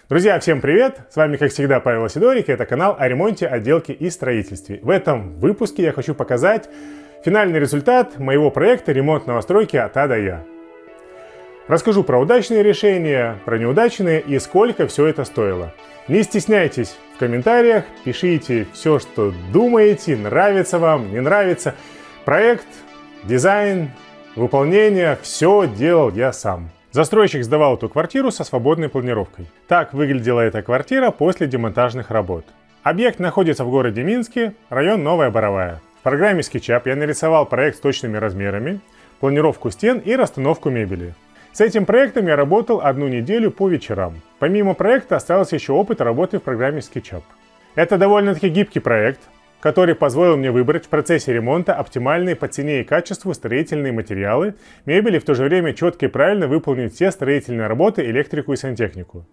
Друзья, всем привет! С вами, как всегда, Павел Асидорик, и это канал о ремонте, отделке и строительстве. В этом выпуске я хочу показать финальный результат моего проекта ремонт новостройки от А до Я. Расскажу про удачные решения, про неудачные и сколько все это стоило. Не стесняйтесь в комментариях, пишите все, что думаете, нравится вам, не нравится. Проект, дизайн, выполнение, все делал я сам. Застройщик сдавал эту квартиру со свободной планировкой. Так выглядела эта квартира после демонтажных работ. Объект находится в городе Минске, район Новая Боровая. В программе SketchUp я нарисовал проект с точными размерами, планировку стен и расстановку мебели. С этим проектом я работал 1 неделю по вечерам. Помимо проекта остался еще опыт работы в программе SketchUp. Это довольно-таки гибкий проект, который позволил мне выбрать в процессе ремонта оптимальные по цене и качеству строительные материалы, мебель и в то же время четко и правильно выполнить все строительные работы, электрику и сантехнику.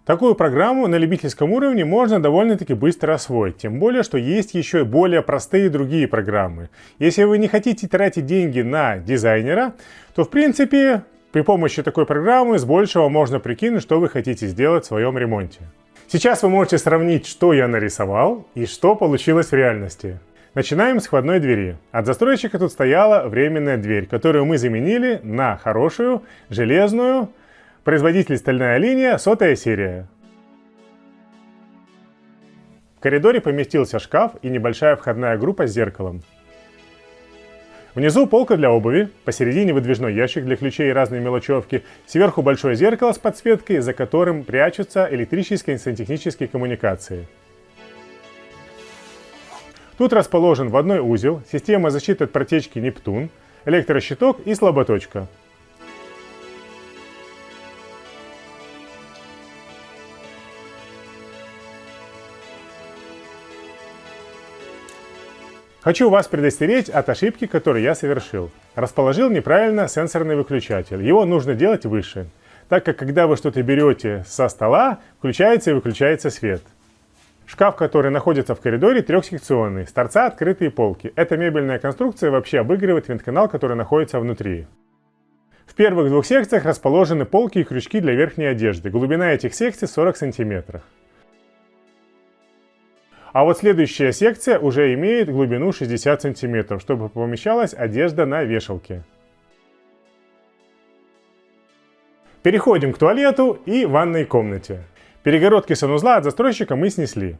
Такую программу на любительском уровне можно довольно-таки быстро освоить, тем более, что есть еще и более простые другие программы. Если вы не хотите тратить деньги на дизайнера, то в принципе при помощи такой программы с большего можно прикинуть, что вы хотите сделать в своем ремонте. Сейчас вы можете сравнить, что я нарисовал и что получилось в реальности. Начинаем с входной двери. От застройщика тут стояла временная дверь, которую мы заменили на хорошую, железную, производитель стальная линия, 100-я серия. В коридоре поместился шкаф и небольшая входная группа с зеркалом. Внизу полка для обуви, посередине выдвижной ящик для ключей и разной мелочевки, сверху большое зеркало с подсветкой, за которым прячутся электрические и сантехнические коммуникации. Тут расположен вводной узел, система защиты от протечки Нептун, электрощиток и слаботочка. Хочу вас предостеречь от ошибки, которую я совершил. Расположил неправильно сенсорный выключатель. Его нужно делать выше, так как когда вы что-то берете со стола, включается и выключается свет. Шкаф, который находится в коридоре, трехсекционный, с торца открытые полки. Эта мебельная конструкция вообще обыгрывает винтканал, который находится внутри. В первых 2 секциях расположены полки и крючки для верхней одежды. Глубина этих секций 40 см. А вот следующая секция уже имеет глубину 60 см, чтобы помещалась одежда на вешалке. Переходим к туалету и ванной комнате. Перегородки санузла от застройщика мы снесли.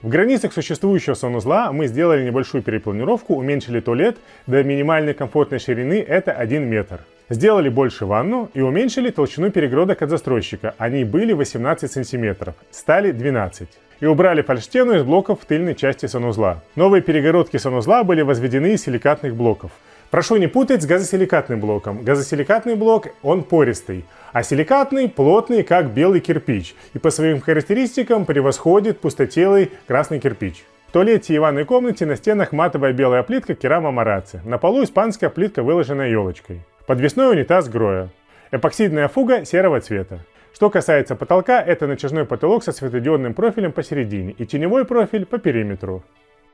В границах существующего санузла мы сделали небольшую перепланировку, уменьшили туалет до минимальной комфортной ширины, это 1 метр. Сделали больше ванну и уменьшили толщину перегородок от застройщика, они были 18 см, стали 12. И убрали фальшстену из блоков в тыльной части санузла. Новые перегородки санузла были возведены из силикатных блоков. Прошу не путать с газосиликатным блоком. Газосиликатный блок, он пористый, а силикатный плотный, как белый кирпич, и по своим характеристикам превосходит пустотелый красный кирпич. В туалете и ванной комнате на стенах матовая белая плитка керамо марацци, на полу испанская плитка, выложенная елочкой. Подвесной унитаз Гроя. Эпоксидная фуга серого цвета. Что касается потолка, это натяжной потолок со светодиодным профилем посередине и теневой профиль по периметру.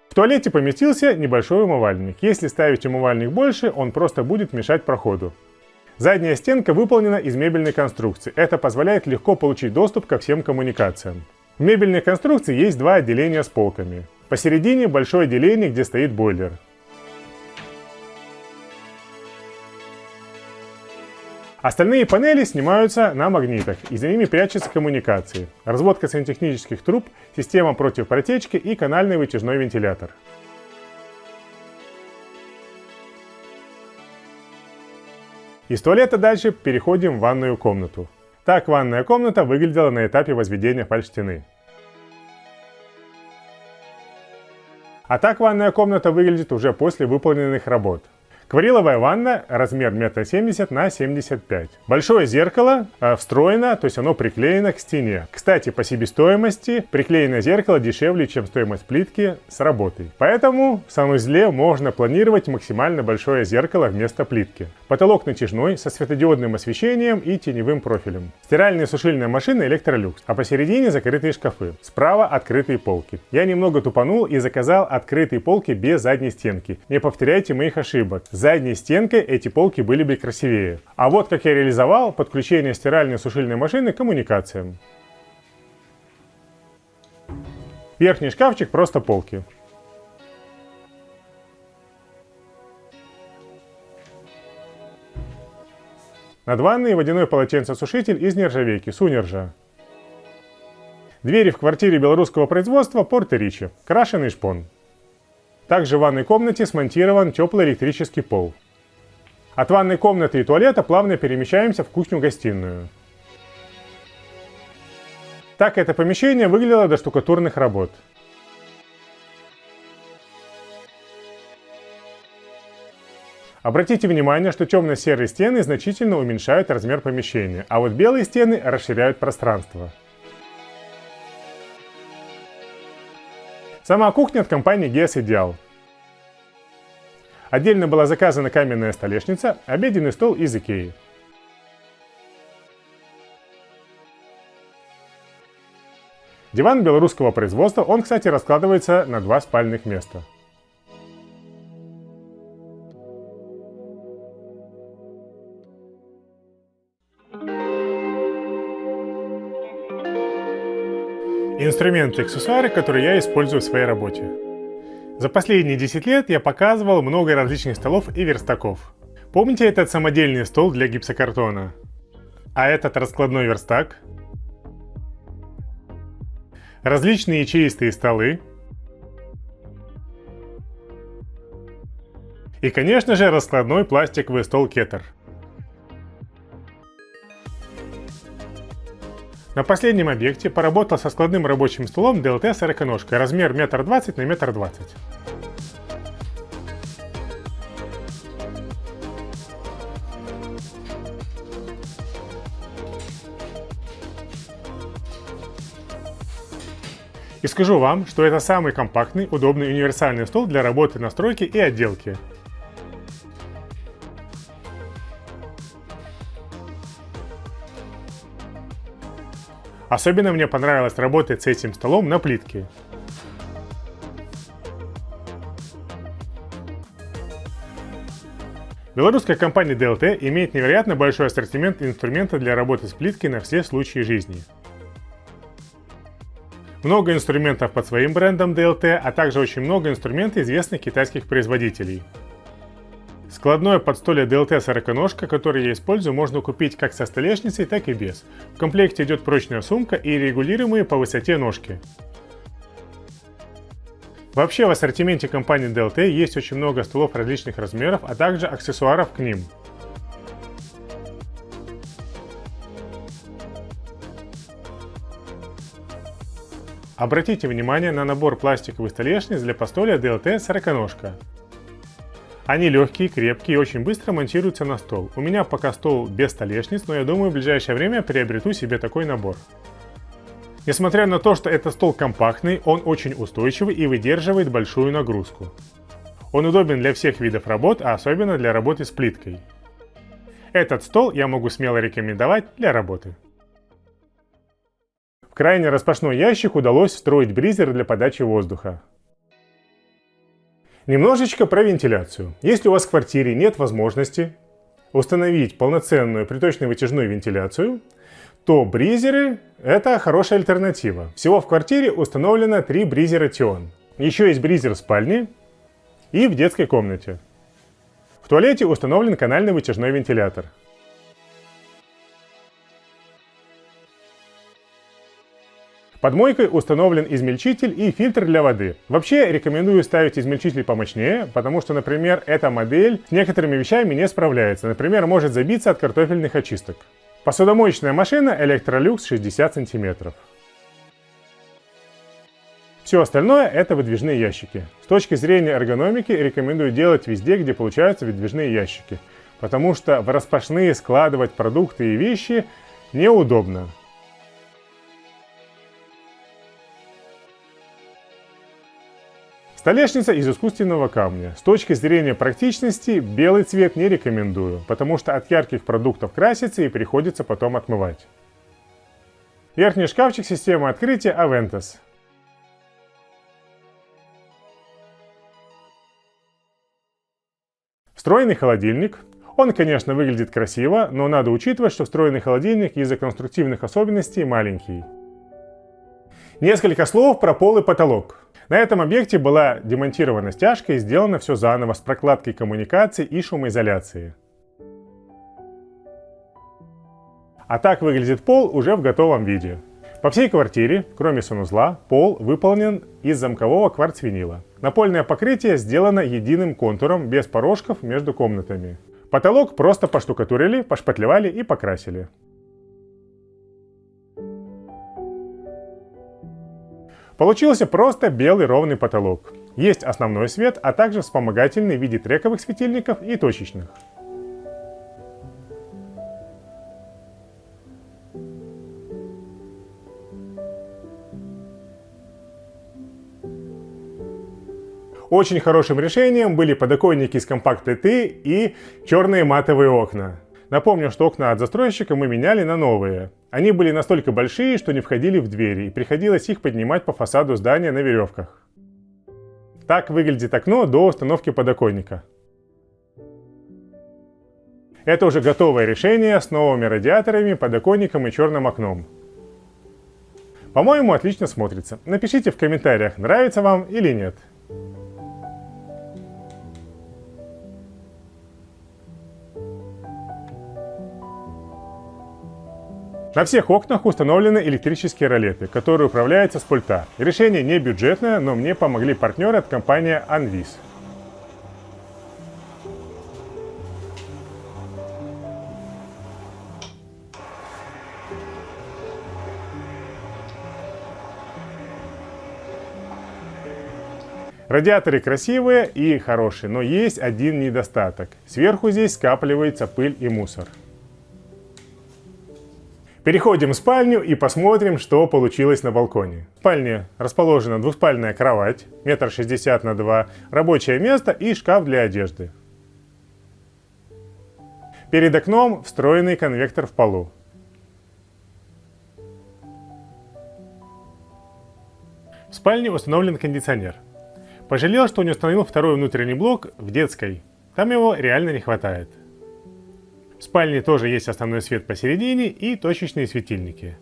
В туалете поместился небольшой умывальник. Если ставить умывальник больше, он просто будет мешать проходу. Задняя стенка выполнена из мебельной конструкции. Это позволяет легко получить доступ ко всем коммуникациям. В мебельной конструкции есть 2 отделения с полками. Посередине большое отделение, где стоит бойлер. Остальные панели снимаются на магнитах, и за ними прячутся коммуникации. Разводка сантехнических труб, система против протечки и канальный вытяжной вентилятор. Из туалета дальше переходим в ванную комнату. Так ванная комната выглядела на этапе возведения фальшстены. А так ванная комната выглядит уже после выполненных работ. Аквареловая ванна, размер 1,70 на 75 см. Большое зеркало встроено, то есть оно приклеено к стене. Кстати, по себестоимости приклеенное зеркало дешевле, чем стоимость плитки с работой. Поэтому в санузле можно планировать максимально большое зеркало вместо плитки. Потолок натяжной, со светодиодным освещением и теневым профилем. Стиральная и сушильная машина Electrolux, а посередине закрытые шкафы. Справа открытые полки. Я немного тупанул и заказал открытые полки без задней стенки. Не повторяйте моих ошибок. С задней стенкой эти полки были бы красивее. А вот как я реализовал подключение стиральной и сушильной машины к коммуникациям. Верхний шкафчик просто полки. Над ванной водяной полотенцесушитель из нержавейки Сунержа. Двери в квартире белорусского производства Порто-Ричи. Крашеный шпон. Также в ванной комнате смонтирован теплый электрический пол. От ванной комнаты и туалета плавно перемещаемся в кухню-гостиную. Так это помещение выглядело до штукатурных работ. Обратите внимание, что темно-серые стены значительно уменьшают размер помещения, а вот белые стены расширяют пространство. Сама кухня от компании GES Ideal. Отдельно была заказана каменная столешница, обеденный стол из Икеи. Диван белорусского производства, он, кстати, раскладывается на 2 спальных места. Инструменты и аксессуары, которые я использую в своей работе. За последние 10 лет я показывал много различных столов и верстаков. Помните этот самодельный стол для гипсокартона? А этот раскладной верстак? Различные ячеистые столы. И, конечно же, раскладной пластиковый стол Кетер. На последнем объекте поработал со складным рабочим столом DLT сороконожкой, размер 1,20 на 1,20 м. И скажу вам, что это самый компактный, удобный, универсальный стол для работы на стройке и отделке. Особенно мне понравилось работать с этим столом на плитке. Белорусская компания DLT имеет невероятно большой ассортимент инструментов для работы с плиткой на все случаи жизни. Много инструментов под своим брендом DLT, а также очень много инструментов известных китайских производителей. Складное подстолье DLT сороконожка, которое я использую, можно купить как со столешницей, так и без. В комплекте идет прочная сумка и регулируемые по высоте ножки. Вообще в ассортименте компании DLT есть очень много столов различных размеров, а также аксессуаров к ним. Обратите внимание на набор пластиковых столешниц для подстолья DLT сороконожка. Они легкие, крепкие и очень быстро монтируются на стол. У меня пока стол без столешниц, но я думаю, в ближайшее время приобрету себе такой набор. Несмотря на то, что этот стол компактный, он очень устойчивый и выдерживает большую нагрузку. Он удобен для всех видов работ, а особенно для работы с плиткой. Этот стол я могу смело рекомендовать для работы. В крайне распашной ящик удалось встроить бризер для подачи воздуха. Немножечко про вентиляцию. Если у вас в квартире нет возможности установить полноценную приточно-вытяжную вентиляцию, то бризеры – это хорошая альтернатива. Всего в квартире установлено 3 бризера Tion. Еще есть бризер в спальне и в детской комнате. В туалете установлен канальный вытяжной вентилятор. Под мойкой установлен измельчитель и фильтр для воды. Вообще рекомендую ставить измельчитель помощнее, потому что, например, эта модель с некоторыми вещами не справляется. Например, может забиться от картофельных очисток. Посудомоечная машина Electrolux 60 см. Все остальное это выдвижные ящики. С точки зрения эргономики рекомендую делать везде, где получаются выдвижные ящики, потому что в распашные складывать продукты и вещи неудобно. Столешница из искусственного камня. С точки зрения практичности белый цвет не рекомендую, потому что от ярких продуктов красится и приходится потом отмывать. Верхний шкафчик системы открытия Aventus. Встроенный холодильник. Он, конечно, выглядит красиво, но надо учитывать, что встроенный холодильник из-за конструктивных особенностей маленький. Несколько слов про пол и потолок. На этом объекте была демонтирована стяжка и сделано все заново с прокладкой коммуникаций и шумоизоляцией. А так выглядит пол уже в готовом виде. По всей квартире, кроме санузла, пол выполнен из замкового кварцвинила. Напольное покрытие сделано единым контуром, без порожков между комнатами. Потолок просто поштукатурили, пошпатлевали и покрасили. Получился просто белый ровный потолок. Есть основной свет, а также вспомогательный в виде трековых светильников и точечных. Очень хорошим решением были подоконники из компакт-плиты и черные матовые окна. Напомню, что окна от застройщика мы меняли на новые. Они были настолько большие, что не входили в двери, и приходилось их поднимать по фасаду здания на веревках. Так выглядит окно до установки подоконника. Это уже готовое решение с новыми радиаторами, подоконником и черным окном. По-моему, отлично смотрится. Напишите в комментариях, нравится вам или нет. На всех окнах установлены электрические ролеты, которые управляются с пульта. Решение не бюджетное, но мне помогли партнеры от компании Anvis. Радиаторы красивые и хорошие, но есть один недостаток. Сверху здесь скапливается пыль и мусор. Переходим в спальню и посмотрим, что получилось на балконе. В спальне расположена двуспальная кровать, 1,60 на 2 рабочее место и шкаф для одежды. Перед окном встроенный конвектор в полу. В спальне установлен кондиционер. Пожалел, что не установил второй внутренний блок в детской. Там его реально не хватает. В спальне тоже есть основной свет посередине и точечные светильники.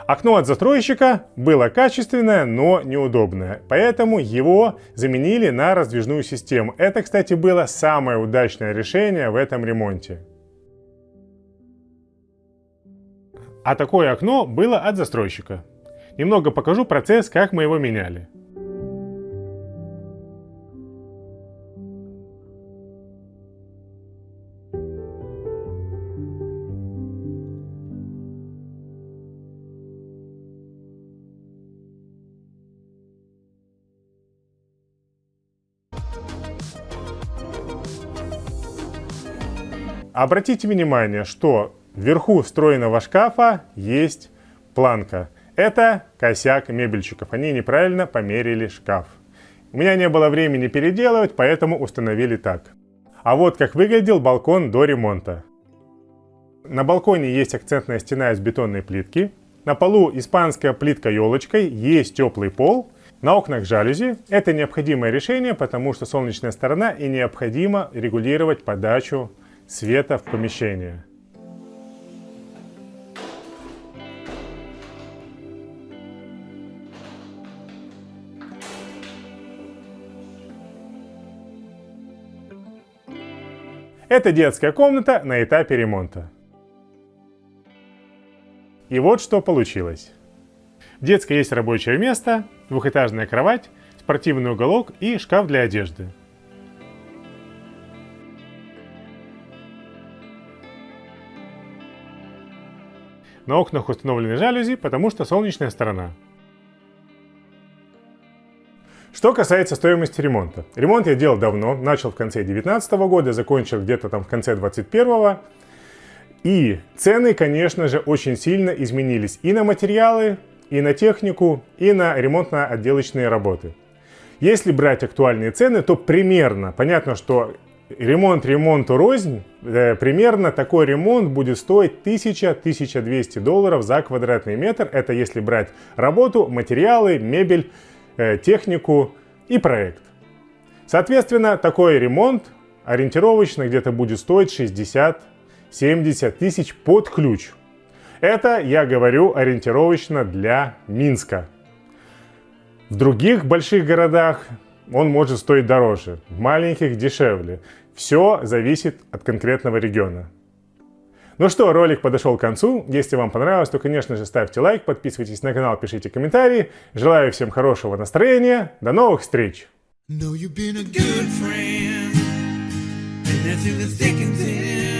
Окно от застройщика было качественное, но неудобное, поэтому его заменили на раздвижную систему. Это, кстати, было самое удачное решение в этом ремонте. А такое окно было от застройщика. Немного покажу процесс, как мы его меняли. Обратите внимание, что вверху встроенного шкафа есть планка. Это косяк мебельщиков. Они неправильно померили шкаф. У меня не было времени переделывать, поэтому установили так. А вот как выглядел балкон до ремонта. На балконе есть акцентная стена из бетонной плитки. На полу испанская плитка елочкой, есть теплый пол. На окнах жалюзи. Это необходимое решение, потому что солнечная сторона и необходимо регулировать подачу света в помещение. Это детская комната на этапе ремонта. И вот что получилось. В детской есть рабочее место, двухэтажная кровать, спортивный уголок и шкаф для одежды. На окнах установлены жалюзи, потому что солнечная сторона. Что касается стоимости ремонта. Ремонт я делал давно, начал в конце 2019 года, закончил где-то там в конце 2021. И цены, конечно же, очень сильно изменились и на материалы, и на технику, и на ремонтно-отделочные работы. Если брать актуальные цены, то примерно, понятно, что ремонт ремонту рознь, примерно такой ремонт будет стоить $1000-1200 долларов за квадратный метр. Это если брать работу, материалы, мебель, технику и проект. Соответственно, такой ремонт ориентировочно где-то будет стоить 60-70 тысяч под ключ. Это я говорю ориентировочно для Минска. В других больших городах он может стоить дороже, в маленьких дешевле. Все зависит от конкретного региона. Ну что, ролик подошел к концу. Если вам понравилось, то, конечно же, ставьте лайк, подписывайтесь на канал, пишите комментарии. Желаю всем хорошего настроения. До новых встреч! No, you've been a good friend, and that's in the thick and thin.